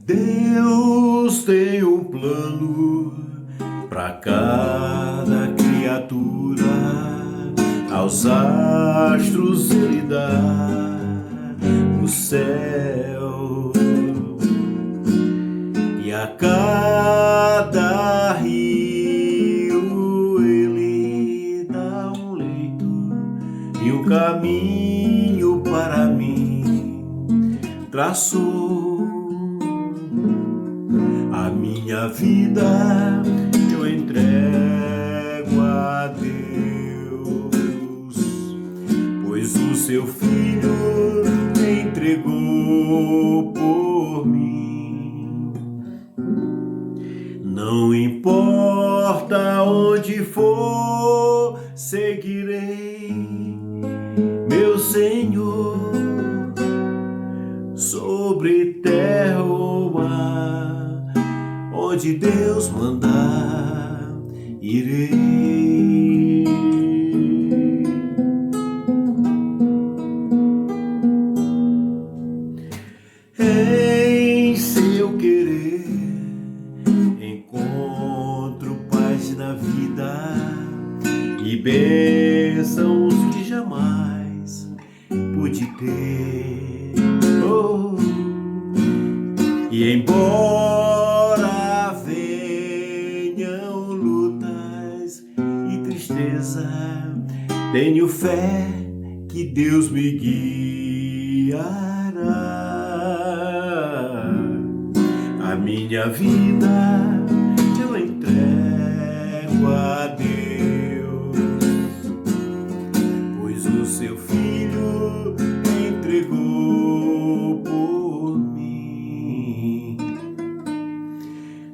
Deus tem um plano para cada criatura, aos astros Ele dá no céu, e a cada rio Ele dá um leito e um caminho para mim traçou. A minha vida eu entrego a Deus, pois o seu Filho entregou por mim. Não importa onde for, seguirei meu Senhor, sobre terra ou mar. Onde Deus mandar, irei. Em seu querer encontro paz na vida e bênçãos que jamais pude ter. Oh. E embora venham lutas e tristeza, tenho fé que Deus me guiará. A minha vida eu entrego a Deus, pois o seu Filho entregou por mim.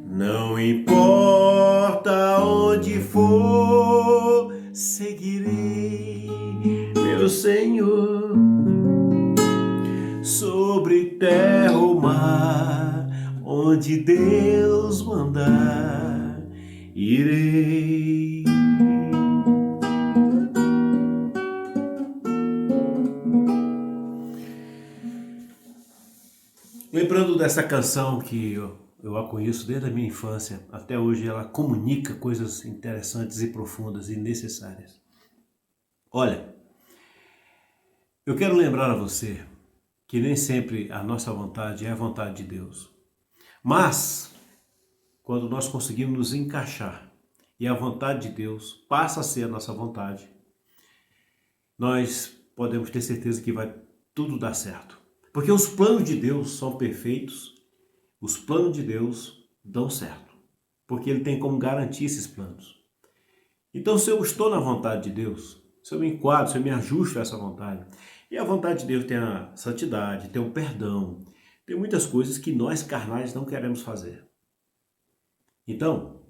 Não importa onde for, seguirei meu Senhor, sobre terra ou mar, onde Deus mandar, irei. Lembrando dessa canção que eu a conheço desde a minha infância, até hoje ela comunica coisas interessantes e profundas e necessárias. Olha, eu quero lembrar a você que nem sempre a nossa vontade é a vontade de Deus. Mas, quando nós conseguimos nos encaixar e a vontade de Deus passa a ser a nossa vontade, nós podemos ter certeza que vai tudo dar certo. Porque os planos de Deus são perfeitos, os planos de Deus dão certo, porque Ele tem como garantir esses planos. Então, se eu estou na vontade de Deus, se eu me enquadro, se eu me ajusto a essa vontade, e a vontade de Deus tem a santidade, tem o perdão, tem muitas coisas que nós carnais não queremos fazer. Então,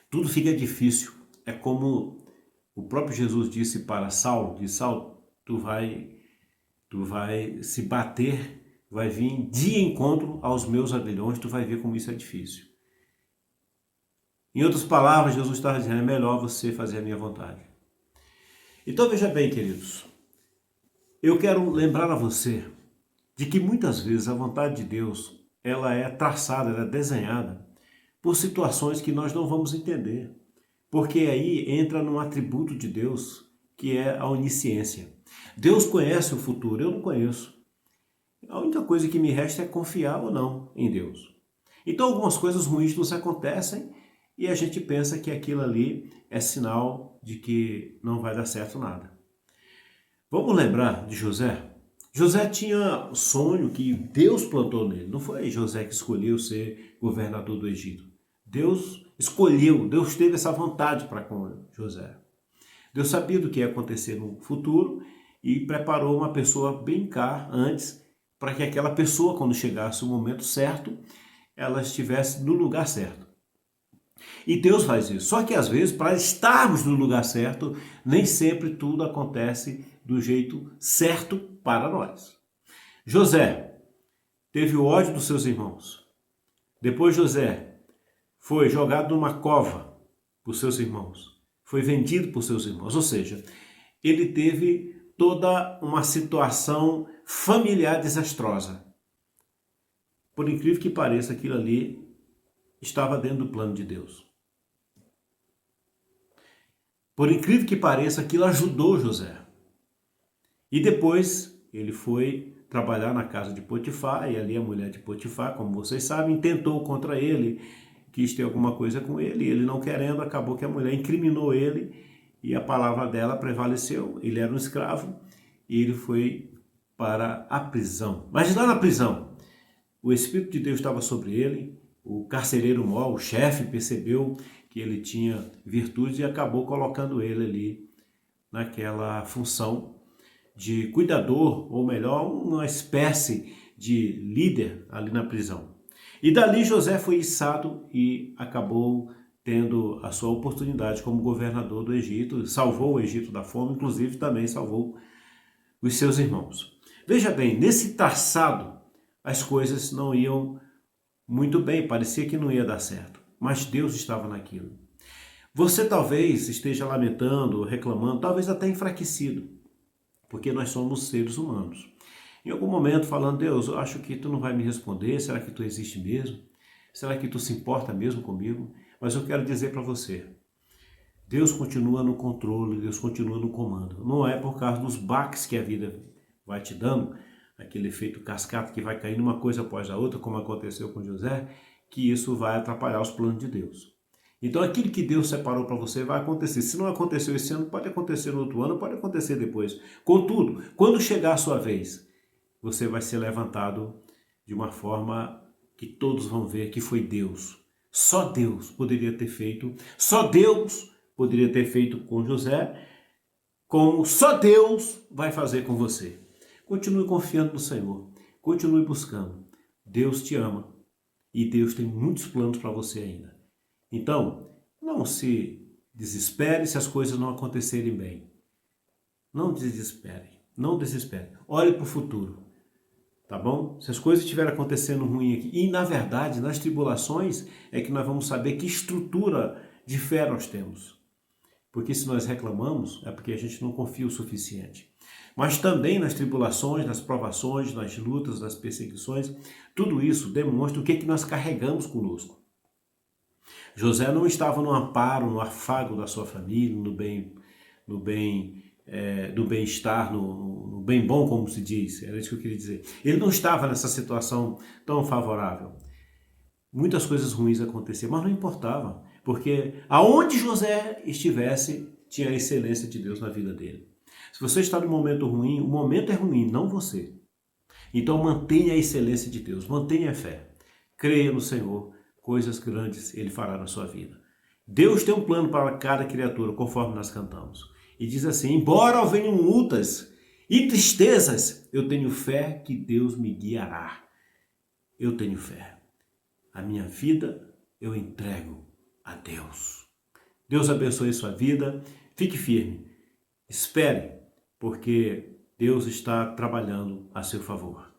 tudo fica difícil. É como o próprio Jesus disse para Saulo, disse: Saulo, tu vai se bater, vai vir de encontro aos meus aguilhões, tu vai ver como isso é difícil. Em outras palavras, Jesus estava dizendo: é melhor você fazer a minha vontade. Então veja bem, queridos, eu quero lembrar a você de que muitas vezes a vontade de Deus, ela é traçada, ela é desenhada por situações que nós não vamos entender. Porque aí entra num atributo de Deus que é a onisciência. Deus conhece o futuro, eu não conheço. A única coisa que me resta é confiar ou não em Deus. Então algumas coisas ruins nos acontecem e a gente pensa que aquilo ali é sinal de que não vai dar certo nada. Vamos lembrar de José? José tinha sonho que Deus plantou nele. Não foi José que escolheu ser governador do Egito. Deus escolheu, Deus teve essa vontade para com José. Deus sabia do que ia acontecer no futuro e preparou uma pessoa bem cá antes, para que aquela pessoa, quando chegasse o momento certo, ela estivesse no lugar certo. E Deus faz isso. Só que às vezes, para estarmos no lugar certo, nem sempre tudo acontece do jeito certo para nós. José teve o ódio dos seus irmãos. Depois José foi jogado numa cova por seus irmãos. foi vendido por seus irmãos. Ou seja, ele teve toda uma situação familiar desastrosa. Por incrível que pareça, aquilo ali estava dentro do plano de Deus. Por incrível que pareça, aquilo ajudou José. E depois ele foi trabalhar na casa de Potifar, e ali a mulher de Potifar, como vocês sabem, tentou contra ele, quis ter alguma coisa com ele, e ele não querendo, acabou que a mulher incriminou ele, e a palavra dela prevaleceu. Ele era um escravo, e ele foi para a prisão. Mas lá na prisão, o Espírito de Deus estava sobre ele, o carcereiro-mor, o chefe, percebeu que ele tinha virtudes e acabou colocando ele ali naquela função de cuidador, ou melhor, uma espécie de líder ali na prisão. E dali José foi içado e acabou tendo a sua oportunidade como governador do Egito, salvou o Egito da fome, inclusive também salvou os seus irmãos. Veja bem, nesse traçado as coisas não iam muito bem, parecia que não ia dar certo, mas Deus estava naquilo. Você talvez esteja lamentando, reclamando, talvez até enfraquecido, porque nós somos seres humanos. Em algum momento falando, Deus, eu acho que tu não vai me responder, será que tu existe mesmo? Será que tu se importa mesmo comigo? Mas eu quero dizer para você, Deus continua no controle, Deus continua no comando. Não é por causa dos baques que a vida vai te dando, aquele efeito cascata que vai caindo uma coisa após a outra, como aconteceu com José, que isso vai atrapalhar os planos de Deus. Então aquilo que Deus separou para você vai acontecer. Se não aconteceu esse ano, pode acontecer no outro ano, pode acontecer depois. Contudo, quando chegar a sua vez, você vai ser levantado de uma forma que todos vão ver que foi Deus. Só Deus poderia ter feito, só Deus poderia ter feito com José, como só Deus vai fazer com você. Continue confiando no Senhor, continue buscando. Deus te ama e Deus tem muitos planos para você ainda. Então, não se desespere se as coisas não acontecerem bem. Não desespere, não desespere. Olhe para o futuro, tá bom? Se as coisas estiverem acontecendo ruim aqui, e na verdade, nas tribulações, é que nós vamos saber que estrutura de fé nós temos. Porque se nós reclamamos, é porque a gente não confia o suficiente. Mas também nas tribulações, nas provações, nas lutas, nas perseguições, tudo isso demonstra o que é que nós carregamos conosco. José não estava no amparo, no afago da sua família, no bem-estar, no bem bom, como se diz, era isso que eu queria dizer. Ele não estava nessa situação tão favorável. Muitas coisas ruins aconteciam, mas não importava, porque aonde José estivesse, tinha a excelência de Deus na vida dele. Se você está num momento ruim, o momento é ruim, não você. Então mantenha a excelência de Deus, mantenha a fé. Creia no Senhor, coisas grandes Ele fará na sua vida. Deus tem um plano para cada criatura, conforme nós cantamos. E diz assim, embora venham lutas e tristezas, eu tenho fé que Deus me guiará. Eu tenho fé. A minha vida eu entrego a Deus. Deus abençoe sua vida, fique firme, espere, porque Deus está trabalhando a seu favor.